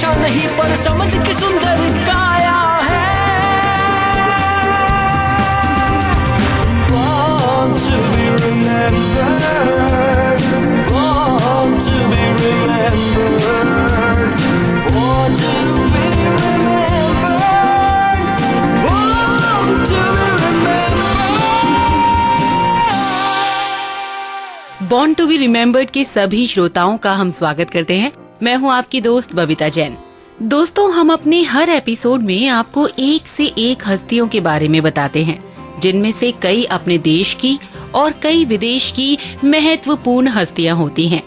नशा नहीं पर समझ की सुंदर काया है। Born to be remembered, born to be remembered, born to be remembered, born to be remembered। Born to be remembered के सभी श्रोताओं का हम स्वागत करते हैं। मैं हूं आपकी दोस्त बबीता जैन। दोस्तों, हम अपने हर एपिसोड में आपको एक से एक हस्तियों के बारे में बताते हैं, जिनमें से कई अपने देश की और कई विदेश की महत्वपूर्ण हस्तियां होती हैं।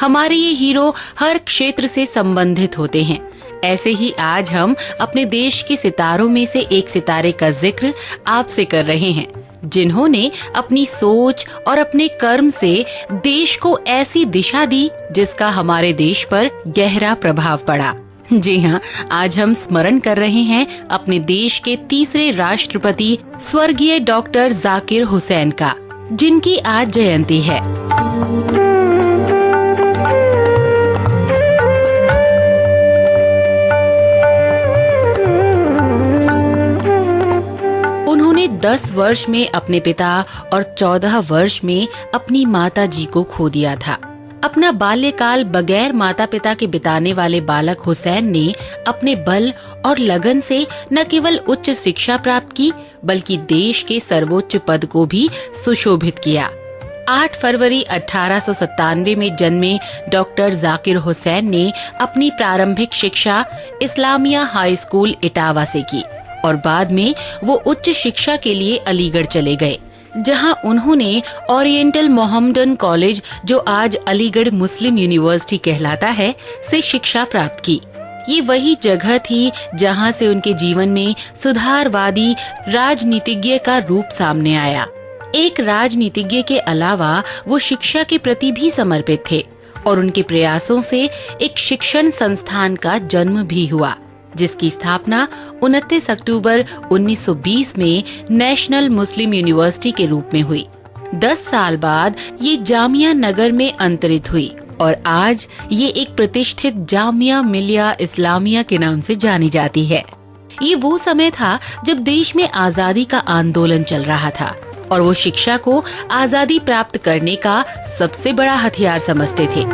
हमारे ये हीरो हर क्षेत्र से संबंधित होते हैं। ऐसे ही आज हम अपने देश के सितारों में से एक सितारे का जिक्र आपसे कर रहे हैं, जिन्होंने अपनी सोच और अपने कर्म से देश को ऐसी दिशा दी जिसका हमारे देश पर गहरा प्रभाव पड़ा। जी हाँ, आज हम स्मरण कर रहे हैं अपने देश के तीसरे राष्ट्रपति स्वर्गीय डॉक्टर जाकिर हुसैन का, जिनकी आज जयंती है। उन्होंने 10 वर्ष में अपने पिता और 14 वर्ष में अपनी माता जी को खो दिया था। अपना बाल्यकाल बगैर माता पिता के बिताने वाले बालक हुसैन ने अपने बल और लगन से न केवल उच्च शिक्षा प्राप्त की, बल्कि देश के सर्वोच्च पद को भी सुशोभित किया। 8 फरवरी 1897 में जन्मे डॉक्टर जाकिर हुसैन ने अपनी प्रारंभिक शिक्षा इस्लामिया हाई स्कूल इटावा से की और बाद में वो उच्च शिक्षा के लिए अलीगढ़ चले गए, जहां उन्होंने ओरिएंटल मोहम्मदन कॉलेज, जो आज अलीगढ़ मुस्लिम यूनिवर्सिटी कहलाता है, से शिक्षा प्राप्त की। ये वही जगह थी जहां से उनके जीवन में सुधारवादी राजनीतिज्ञ का रूप सामने आया। एक राजनीतिज्ञ के अलावा वो शिक्षा के प्रति भी समर्पित थे और उनके प्रयासों से एक शिक्षण संस्थान का जन्म भी हुआ, जिसकी स्थापना 29 अक्टूबर 1920 में नेशनल मुस्लिम यूनिवर्सिटी के रूप में हुई। 10 साल बाद ये जामिया नगर में अंतरित हुई और आज ये एक प्रतिष्ठित जामिया मिलिया इस्लामिया के नाम से जानी जाती है। ये वो समय था जब देश में आजादी का आंदोलन चल रहा था और वो शिक्षा को आजादी प्राप्त करने का सबसे बड़ा हथियार समझते थे।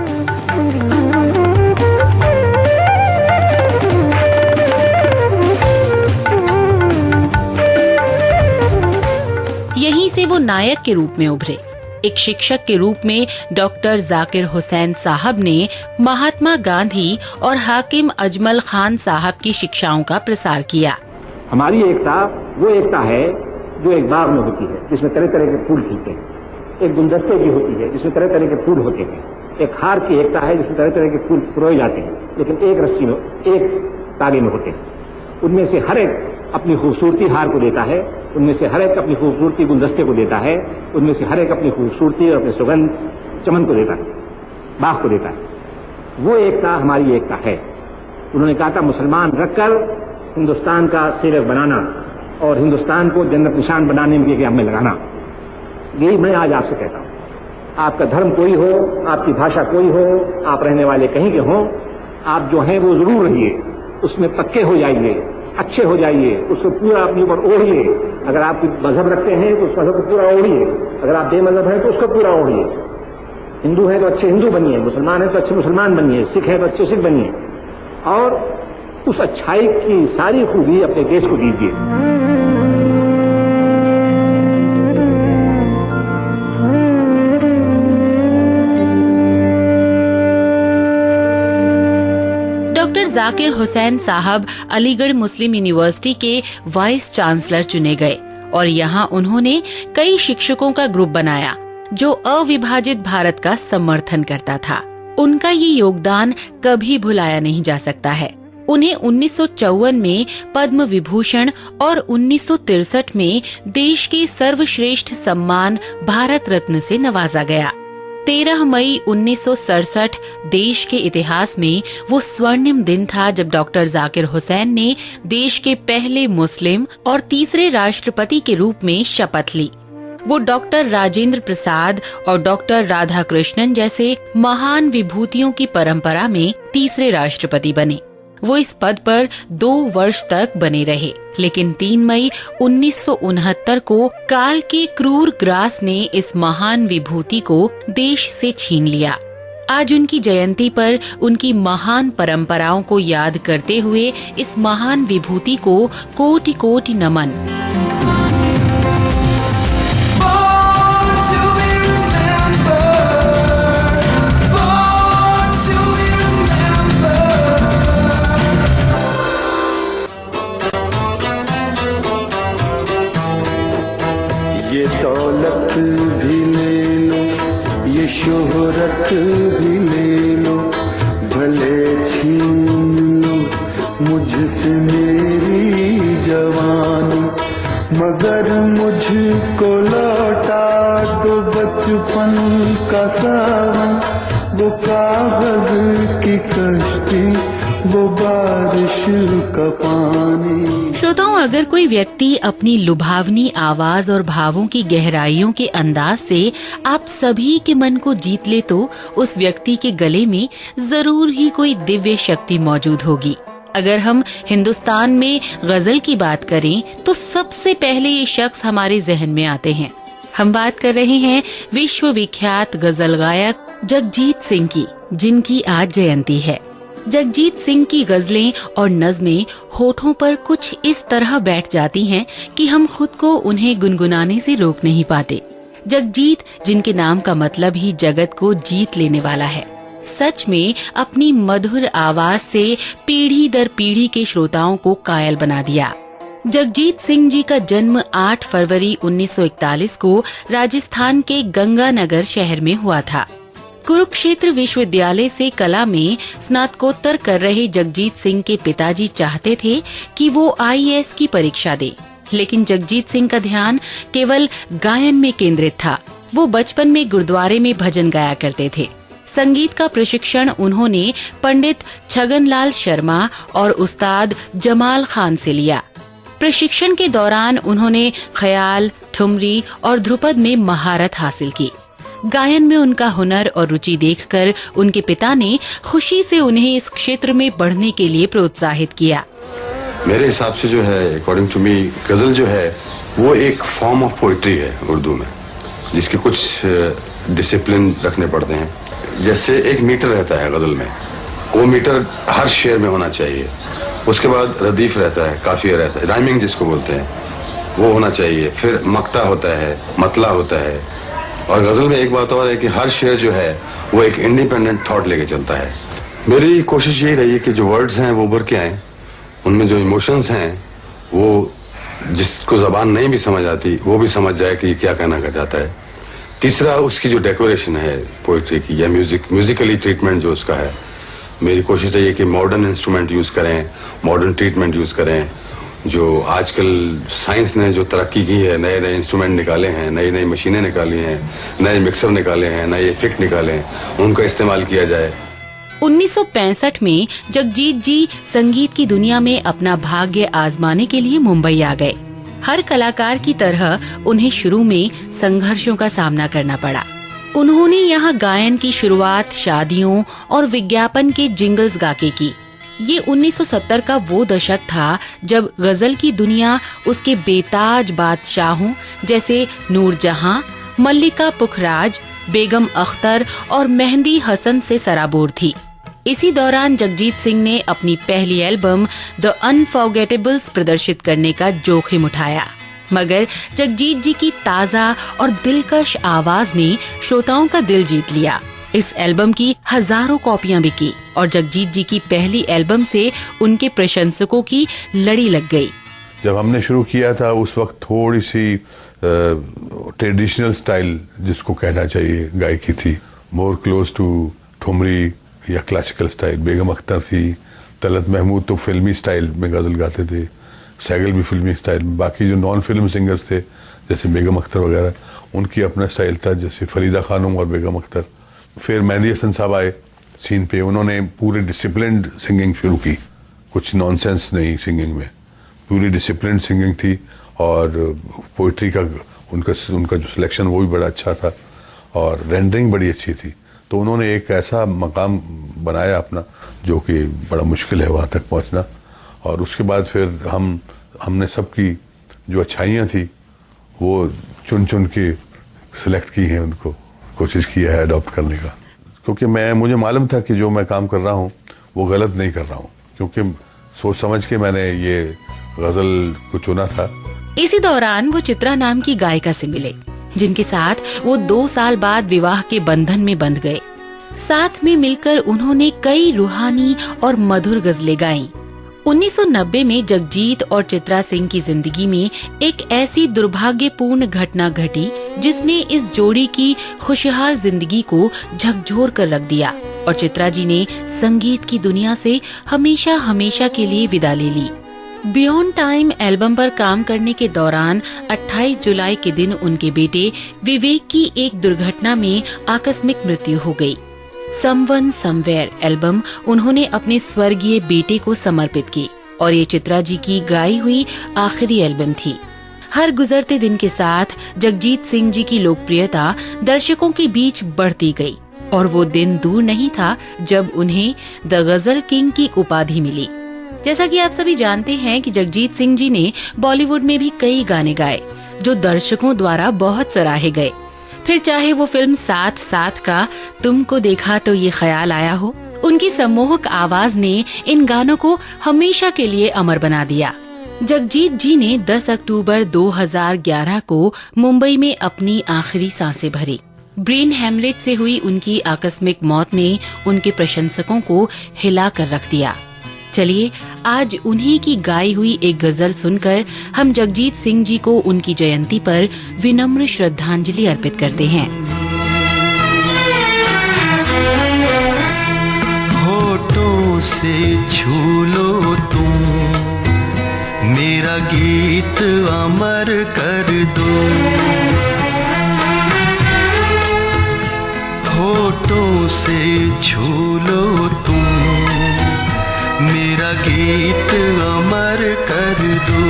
यहीं से वो नायक के रूप में उभरे। एक शिक्षक के रूप में डॉक्टर जाकिर हुसैन साहब ने महात्मा गांधी और हाकिम अजमल खान साहब की शिक्षाओं का प्रसार किया। हमारी एकता वो एकता है जो एक बाग में होती है, जिसमें तरह तरह के फूल खिलते हैं। एक गुलदस्ते की होती है जिसमें तरह तरह के फूल होते हैं। एक हार की एकता है जिसमें तरह तरह के फूल पिरोए जाते हैं, लेकिन एक रस्सी में, एक तागे में होते हैं। उनमें से हर एक अपनी खूबसूरती हार को देता है, उनमें से हर एक अपनी खूबसूरती गुलदस्ते को देता है, उनमें से हर एक अपनी खूबसूरती और अपनी सुगंध चमन को देता है, बाग को देता है। वो एकता हमारी एकता है। उन्होंने कहा था, मुसलमान रखकर हिंदुस्तान का सेवक बनाना और हिंदुस्तान को जन्नत निशान बनाने में काम में लगाना। यही मैं आज आपसे कहता हूँ। आपका धर्म कोई हो, आपकी भाषा कोई हो, आप रहने वाले कहीं के हों, आप जो हैं वो जरूर रहिए, उसमें पक्के हो जाइए, अच्छे हो जाइए, उसको पूरा अपने ऊपर ओढ़िए। अगर आप मजहब रखते हैं तो उस मजहब को पूरा ओढ़िए, अगर आप बेमजहब हैं तो उसको पूरा ओढ़िए। हिंदू हैं तो अच्छे हिंदू बनिए, मुसलमान हैं तो अच्छे मुसलमान बनिए, सिख हैं तो अच्छे सिख बनिए और उस अच्छाई की सारी खूबी अपने देश को दीजिए। डॉक्टर जाकिर हुसैन साहब अलीगढ़ मुस्लिम यूनिवर्सिटी के वाइस चांसलर चुने गए और यहाँ उन्होंने कई शिक्षकों का ग्रुप बनाया जो अविभाजित भारत का समर्थन करता था। उनका ये योगदान कभी भुलाया नहीं जा सकता है। उन्हें 1954 में पद्म विभूषण और 1963 में देश के सर्वश्रेष्ठ सम्मान भारत रत्न से नवाजा गया। 13 मई 1967 देश के इतिहास में वो स्वर्णिम दिन था जब डॉक्टर जाकिर हुसैन ने देश के पहले मुस्लिम और तीसरे राष्ट्रपति के रूप में शपथ ली। वो डॉक्टर राजेंद्र प्रसाद और डॉक्टर राधाकृष्णन जैसे महान विभूतियों की परंपरा में तीसरे राष्ट्रपति बने। वो इस पद पर 2 वर्ष तक बने रहे, लेकिन 3 मई 1969 को काल के क्रूर ग्रास ने इस महान विभूति को देश से छीन लिया। आज उनकी जयंती पर उनकी महान परंपराओं को याद करते हुए इस महान विभूति को कोटि कोटि नमन। ये दौलत भी ले लो, ये शोहरत भी ले लो, भले छीन लो मुझसे मेरी जवानी, मगर मुझको लौटा दो बचपन का सावन, वो कागज की कश्ती, वो बारिश का पानी। श्रोताओं, अगर कोई व्यक्ति अपनी लुभावनी आवाज और भावों की गहराइयों के अंदाज से आप सभी के मन को जीत ले तो उस व्यक्ति के गले में जरूर ही कोई दिव्य शक्ति मौजूद होगी। अगर हम हिंदुस्तान में गजल की बात करें तो सबसे पहले ये शख्स हमारे जहन में आते हैं। हम बात कर रहे हैं विश्व विख्यात गजल गायक जगजीत सिंह की, जिनकी आज जयंती है। जगजीत सिंह की गजलें और नज़में होठों पर कुछ इस तरह बैठ जाती हैं कि हम खुद को उन्हें गुनगुनाने से रोक नहीं पाते। जगजीत, जिनके नाम का मतलब ही जगत को जीत लेने वाला है, सच में अपनी मधुर आवाज से पीढ़ी दर पीढ़ी के श्रोताओं को कायल बना दिया। जगजीत सिंह जी का जन्म 8 फरवरी 1941 को राजस्थान के गंगानगर शहर में हुआ था। कुरुक्षेत्र विश्वविद्यालय से कला में स्नातकोत्तर कर रहे जगजीत सिंह के पिताजी चाहते थे कि वो IAS की परीक्षा दे, लेकिन जगजीत सिंह का ध्यान केवल गायन में केंद्रित था। वो बचपन में गुरुद्वारे में भजन गाया करते थे। संगीत का प्रशिक्षण उन्होंने पंडित छगनलाल शर्मा और उस्ताद जमाल खान से लिया। प्रशिक्षण के दौरान उन्होंने ख्याल, ठुमरी और ध्रुपद में महारत हासिल की। गायन में उनका हुनर और रुचि देखकर उनके पिता ने खुशी से उन्हें इस क्षेत्र में बढ़ने के लिए प्रोत्साहित किया। मेरे हिसाब से जो है, अकॉर्डिंग टू मी, गजल जो है वो एक फॉर्म ऑफ पोइट्री है उर्दू में, जिसके कुछ डिसिप्लिन रखने पड़ते हैं। जैसे एक मीटर रहता है गजल में, वो मीटर हर शेर में होना चाहिए। उसके बाद रदीफ रहता है, काफिया रहता है, राइमिंग जिसको बोलते हैं, वो होना चाहिए। फिर मक्ता होता है, मतला होता है। और गजल में एक बात और है कि हर शेर जो है वो एक इंडिपेंडेंट थॉट लेके चलता है। मेरी कोशिश यही रही है कि जो वर्ड्स हैं वो उभर के आए, उनमें जो इमोशंस हैं वो जिसको जबान नहीं भी समझ आती वो भी समझ जाए कि क्या कहना चाहता है। तीसरा, उसकी जो डेकोरेशन है पोइट्री की या म्यूजिकली ट्रीटमेंट जो उसका है, मेरी कोशिश रही है कि मॉडर्न इंस्ट्रूमेंट यूज करें, मॉडर्न ट्रीटमेंट यूज करें। जो आजकल साइंस ने जो तरक्की की है, नए नए इंस्ट्रूमेंट निकाले हैं, नई नई मशीनें निकाली हैं, नए मिक्सर निकाले हैं, नए इफेक्ट निकाले हैं, उनका इस्तेमाल किया जाए। 1965 में जगजीत जी संगीत की दुनिया में अपना भाग्य आजमाने के लिए मुंबई आ गए। हर कलाकार की तरह उन्हें शुरू में संघर्षों का सामना करना पड़ा। उन्होंने यहाँ गायन की शुरुआत शादियों और विज्ञापन के जिंगल्स गाके की। ये 1970 का वो दशक था जब गजल की दुनिया उसके बेताज बादशाहों जैसे नूरजहां, मल्लिका पुखराज, बेगम अख्तर और मेहंदी हसन से सराबोर थी। इसी दौरान जगजीत सिंह ने अपनी पहली एल्बम द अनफॉरगेटेबल्स प्रदर्शित करने का जोखिम उठाया, मगर जगजीत जी की ताजा और दिलकश आवाज ने श्रोताओं का दिल जीत लिया। इस एल्बम की हजारों कॉपियां बिकी और जगजीत जी की पहली एल्बम से उनके प्रशंसकों की लड़ी लग गई। जब हमने शुरू किया था उस वक्त थोड़ी सी ट्रेडिशनल स्टाइल जिसको कहना चाहिए गायकी थी, मोर क्लोज टू ठुमरी या क्लासिकल स्टाइल। बेगम अख्तर थी, तलत महमूद तो फिल्मी स्टाइल में गजल गाते थे, सैगल भी फिल्मी स्टाइल में। बाकी जो नॉन फिल्म सिंगर्स थे जैसे बेगम अख्तर वगैरह, उनकी अपना स्टाइल था, जैसे फरीदा खानम और बेगम अख्तर। फिर मेहंदी हसन साहब आए सीन पे, उन्होंने पूरे डिसिप्लिन्ड सिंगिंग शुरू की, कुछ नॉनसेंस नहीं सिंगिंग में, पूरी डिसिप्लिन्ड सिंगिंग थी। और पोइट्री का उनका जो सिलेक्शन वो भी बड़ा अच्छा था और रेंडरिंग बड़ी अच्छी थी। तो उन्होंने एक ऐसा मकाम बनाया अपना जो कि बड़ा मुश्किल है वहाँ तक पहुँचना। और उसके बाद फिर हमने सबकी जो अच्छाइयाँ थी वो चुन चुन के सिलेक्ट की हैं, उनको कोशिश की है अडॉप्ट करने का, क्योंकि मुझे मालूम था कि जो मैं काम कर रहा हूँ वो गलत नहीं कर रहा हूँ, क्योंकि सोच समझ के मैंने ये गजल को चुना था। इसी दौरान वो चित्रा नाम की गायिका से मिले, जिनके साथ वो 2 साल बाद विवाह के बंधन में बंध गए। साथ में मिलकर उन्होंने कई रूहानी और मधुर गजलें गाईं। 1990 में जगजीत और चित्रा सिंह की जिंदगी में एक ऐसी दुर्भाग्यपूर्ण घटना घटी जिसने इस जोड़ी की खुशहाल जिंदगी को झकझोर कर रख दिया और चित्रा जी ने संगीत की दुनिया से हमेशा हमेशा के लिए विदा ले ली। बियॉन्ड टाइम एल्बम पर काम करने के दौरान 28 जुलाई के दिन उनके बेटे विवेक की एक दुर्घटना में आकस्मिक मृत्यु हो गई। समवन समवेयर एल्बम उन्होंने अपने स्वर्गीय बेटे को समर्पित की और ये चित्रा जी की गाई हुई आखिरी एल्बम थी। हर गुजरते दिन के साथ जगजीत सिंह जी की लोकप्रियता दर्शकों के बीच बढ़ती गई और वो दिन दूर नहीं था जब उन्हें द गजल किंग की उपाधि मिली। जैसा कि आप सभी जानते हैं कि जगजीत सिंह जी ने बॉलीवुड में भी कई गाने गाए जो दर्शकों द्वारा बहुत सराहे गए। फिर चाहे वो फिल्म साथ साथ का तुमको देखा तो ये ख्याल आया हो, उनकी सम्मोहक आवाज ने इन गानों को हमेशा के लिए अमर बना दिया। जगजीत जी ने 10 अक्टूबर 2011 को मुंबई में अपनी आखिरी सांसें भरी। ब्रेन हेमरेज से हुई उनकी आकस्मिक मौत ने उनके प्रशंसकों को हिला कर रख दिया। चलिए आज उन्हीं की गाई हुई एक गजल सुनकर हम जगजीत सिंह जी को उनकी जयंती पर विनम्र श्रद्धांजलि अर्पित करते हैं। होठों से छू लो तुम, मेरा गीत अमर कर दो। होठों से छू लो तुम, मेरा गीत अमर कर दो।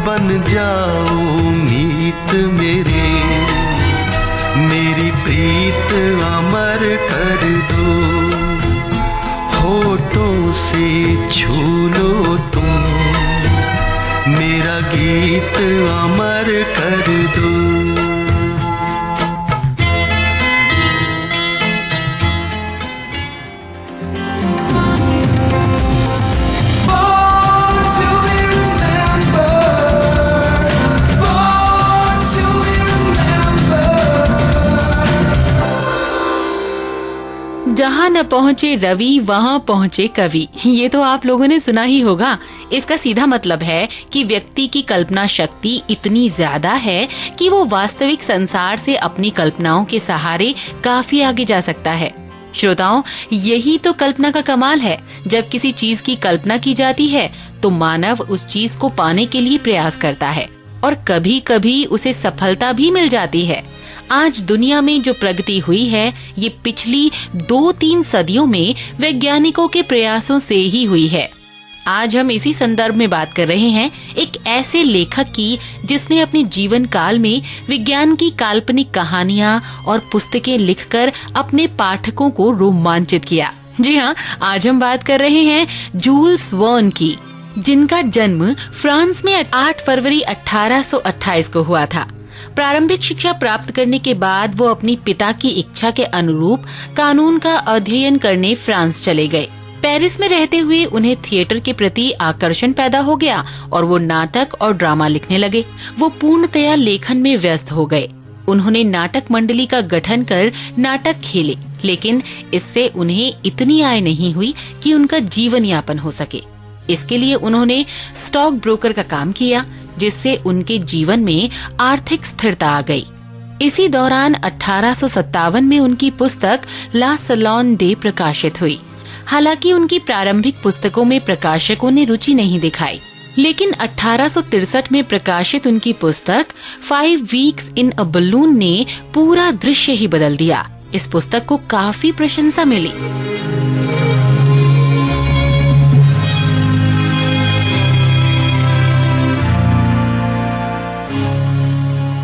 बन जाओ मीत मेरे, मेरी प्रीत अमर कर दो। होठों से छू लो तुम, मेरा गीत अमर कर दो। जहाँ न पहुँचे रवि वहाँ पहुँचे कवि, ये तो आप लोगों ने सुना ही होगा। इसका सीधा मतलब है कि व्यक्ति की कल्पना शक्ति इतनी ज्यादा है कि वो वास्तविक संसार से अपनी कल्पनाओं के सहारे काफी आगे जा सकता है। श्रोताओं, यही तो कल्पना का कमाल है। जब किसी चीज की कल्पना की जाती है तो मानव उस चीज को पाने के लिए प्रयास करता है और कभी कभी उसे सफलता भी मिल जाती है। आज दुनिया में जो प्रगति हुई है ये पिछली 2-3 सदियों में वैज्ञानिकों के प्रयासों से ही हुई है। आज हम इसी संदर्भ में बात कर रहे हैं एक ऐसे लेखक की जिसने अपने जीवन काल में विज्ञान की काल्पनिक कहानियां और पुस्तकें लिखकर अपने पाठकों को रोमांचित किया। जी हाँ, आज हम बात कर रहे हैं जूल्स वर्न की, जिनका जन्म फ्रांस में 8 फरवरी 1828 को हुआ था। प्रारंभिक शिक्षा प्राप्त करने के बाद वो अपनी पिता की इच्छा के अनुरूप कानून का अध्ययन करने फ्रांस चले गए। पेरिस में रहते हुए उन्हें थिएटर के प्रति आकर्षण पैदा हो गया और वो नाटक और ड्रामा लिखने लगे। वो पूर्णतया लेखन में व्यस्त हो गए। उन्होंने नाटक मंडली का गठन कर नाटक खेले, लेकिन इससे उन्हें इतनी आय नहीं हुई कि उनका जीवन यापन हो सके। इसके लिए उन्होंने स्टॉक ब्रोकर का काम किया, जिससे उनके जीवन में आर्थिक स्थिरता आ गई। इसी दौरान 1857 में उनकी पुस्तक ला सलोन डे प्रकाशित हुई। हालांकि उनकी प्रारंभिक पुस्तकों में प्रकाशकों ने रुचि नहीं दिखाई, लेकिन 1863 में प्रकाशित उनकी पुस्तक 5 वीक्स इन अ बलून ने पूरा दृश्य ही बदल दिया। इस पुस्तक को काफी प्रशंसा मिली।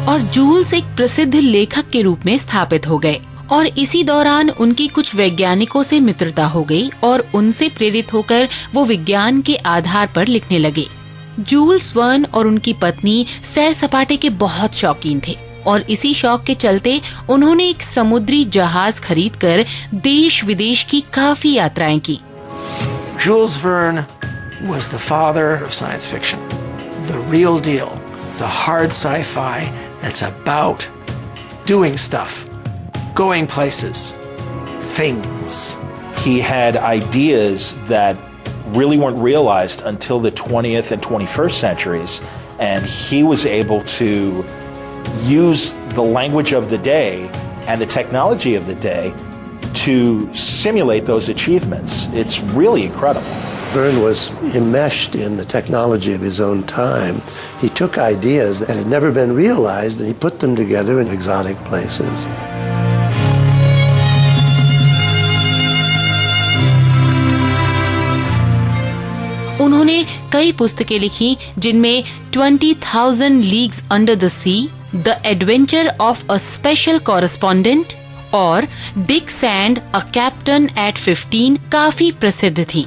और जूल्स एक प्रसिद्ध लेखक के रूप में स्थापित हो गए और इसी दौरान उनकी कुछ वैज्ञानिकों से मित्रता हो गई और उनसे प्रेरित होकर वो विज्ञान के आधार पर लिखने लगे। जूल्स वर्न और उनकी पत्नी सैर सपाटे के बहुत शौकीन थे और इसी शौक के चलते उन्होंने एक समुद्री जहाज खरीदकर देश विदेश की काफी यात्राएं की। Jules Verne was the father of science fiction, the real deal, the hard sci-fi that's about doing stuff, going places, things. He had ideas that really weren't realized until the 20th and 21st centuries, and he was able to use the language of the day and the technology of the day to simulate those achievements. It's really incredible. Verne was enmeshed in the technology of his own time. He took ideas that had never been realized and he put them together in exotic places. उन्होंने कई पुस्तकें लिखी जिनमें 20,000 Leagues Under the Sea, The Adventure of a Special Correspondent और Dick Sand, A Captain at 15 काफी प्रसिद्ध थी।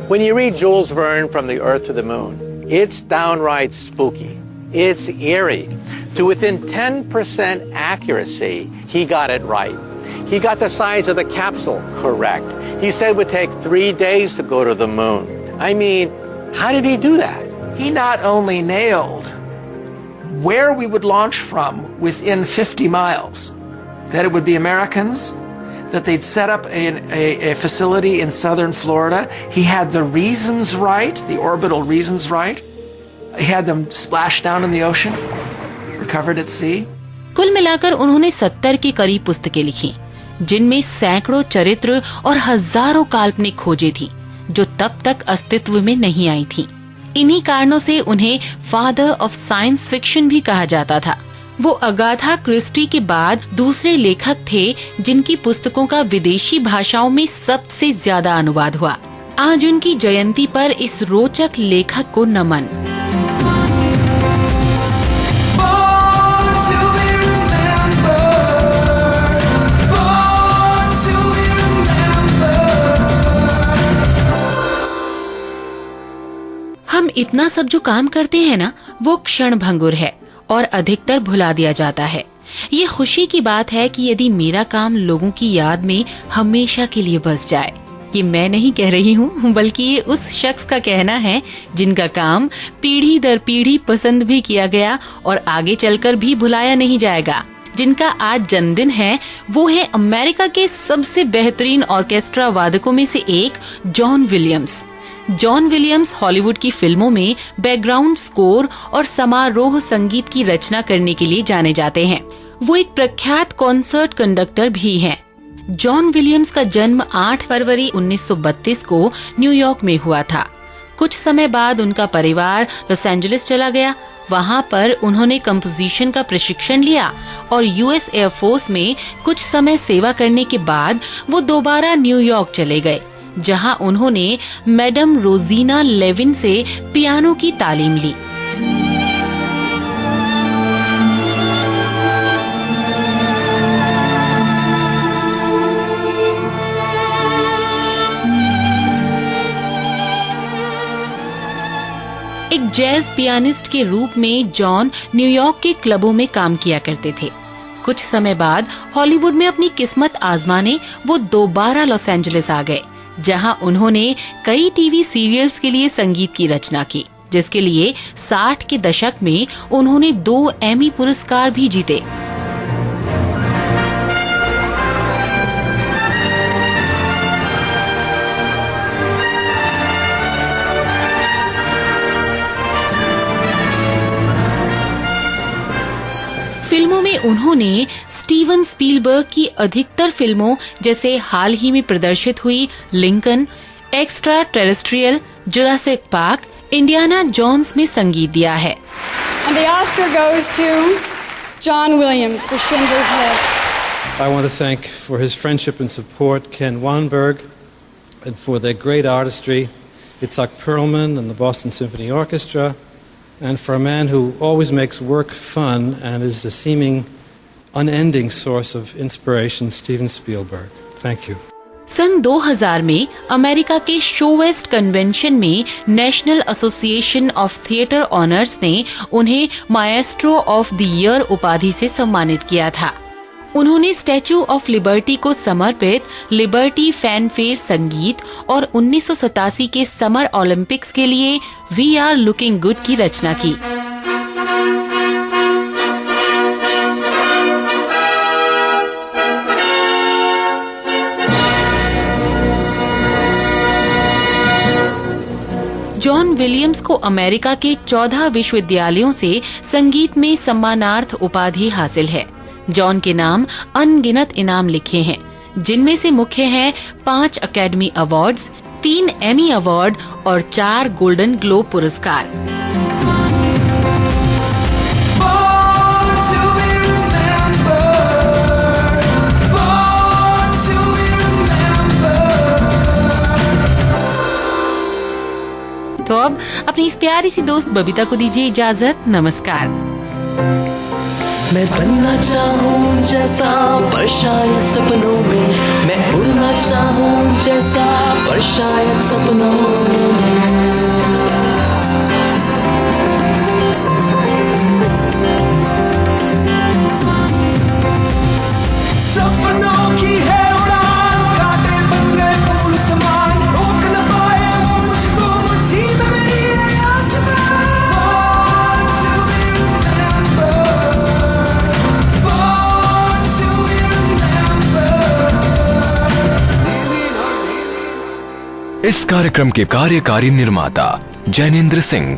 When you read Jules Verne From the Earth to the Moon, it's downright spooky. It's eerie. To within 10% accuracy, he got it right. He got the size of the capsule correct. He said it would take 3 days to go to the moon. I mean, how did he do that? He not only nailed where we would launch from within 50 miles, that it would be Americans, that they'd set up a facility in southern Florida. He had the reasons right, the orbital reasons right. He had them splash down in the ocean, recovered at sea. कुल मिलाकर उन्होंने 70 के करीब पुस्तकें लिखी, जिनमें सैकड़ों चरित्र और हजारों काल्पनिक खोजें थी, जो तब तक अस्तित्व में नहीं आई थी। इन्हीं कारणों से उन्हें फादर ऑफ साइंस फिक्शन भी कहा जाता था। वो अगाथा क्रिस्टी के बाद दूसरे लेखक थे जिनकी पुस्तकों का विदेशी भाषाओं में सबसे ज्यादा अनुवाद हुआ। आज उनकी जयंती पर इस रोचक लेखक को नमन। हम इतना सब जो काम करते हैं ना, वो क्षण भंगुर है और अधिकतर भुला दिया जाता है। ये खुशी की बात है कि यदि मेरा काम लोगों की याद में हमेशा के लिए बस जाए। ये मैं नहीं कह रही हूँ, बल्कि ये उस शख्स का कहना है जिनका काम पीढ़ी दर पीढ़ी पसंद भी किया गया और आगे चलकर भी भुलाया नहीं जाएगा। जिनका आज जन्मदिन है वो है अमेरिका के सबसे बेहतरीन ऑर्केस्ट्रा वादकों में से एक John Williams. John Williams Hollywood की फिल्मों में बैकग्राउंड स्कोर और समारोह संगीत की रचना करने के लिए जाने जाते हैं। वो एक प्रख्यात कॉन्सर्ट कंडक्टर भी हैं। जॉन विलियम्स का जन्म 8 फरवरी 1932 को न्यूयॉर्क में हुआ था। कुछ समय बाद उनका परिवार लॉस एंजलिस चला गया। वहाँ पर उन्होंने कंपोजिशन का प्रशिक्षण लिया और यूएस एयरफोर्स में कुछ समय सेवा करने के बाद वो दोबारा न्यूयॉर्क चले गए, जहां उन्होंने मैडम रोजीना लेविन से पियानो की तालीम ली। एक जैज पियानिस्ट के रूप में जॉन न्यूयॉर्क के क्लबों में काम किया करते थे। कुछ समय बाद हॉलीवुड में अपनी किस्मत आजमाने वो दोबारा लॉस एंजलिस आ गए, जहां उन्होंने कई टीवी सीरियल्स के लिए संगीत की रचना की, जिसके लिए 60 के दशक में उन्होंने 2 एमी पुरस्कार भी जीते। फिल्मों में उन्होंने स्टीवन स्पीलबर्ग की अधिकतर फिल्मों जैसे हाल ही में प्रदर्शित हुई Lincoln, Extra Terrestrial, Jurassic Park, Indiana Jones में संगीत दिया है। And the Oscar goes to John Williams for Schindler's List. I want to thank for his friendship and support Ken Weinberg and for their great artistry, Itzhak Perlman and the Boston Symphony Orchestra, and for a man who always makes work fun and is a seeming unending source of inspiration, Steven Spielberg. Thank you. सन 2000 में America के show waste convention में national association of theatre honours ने उन्हें Maestro of the year उपाधि से सम्मानित किया था। उन्होंने स्टैच्यू ऑफ लिबर्टी को समर्पित लिबर्टी फैनफेयर संगीत और 1987 के समर ओलंपिक्स के लिए वी आर लुकिंग गुड की रचना की। जॉन विलियम्स को अमेरिका के 14 विश्वविद्यालयों से संगीत में सम्मानार्थ उपाधि हासिल है। जॉन के नाम अनगिनत इनाम लिखे हैं, जिनमें से मुख्य हैं 5 अकेडमी अवार्ड्स, 3 एमी अवार्ड और 4 गोल्डन ग्लोब पुरस्कार। तो अब अपनी इस प्यारी सी दोस्त बबीता को दीजिए इजाजत। नमस्कार। मैं बनना चाहूँ जैसा पर शायद सपनों में, मैं उड़ना चाहूँ जैसा पर शायद सपनों में। सपनों की है उड़ान, कांटे बन गए फूल समान, रोक न पाए वो मुझको मुट्ठी में मेरी आसमान। इस कार्यक्रम के कार्यकारी निर्माता जैनेंद्र सिंह।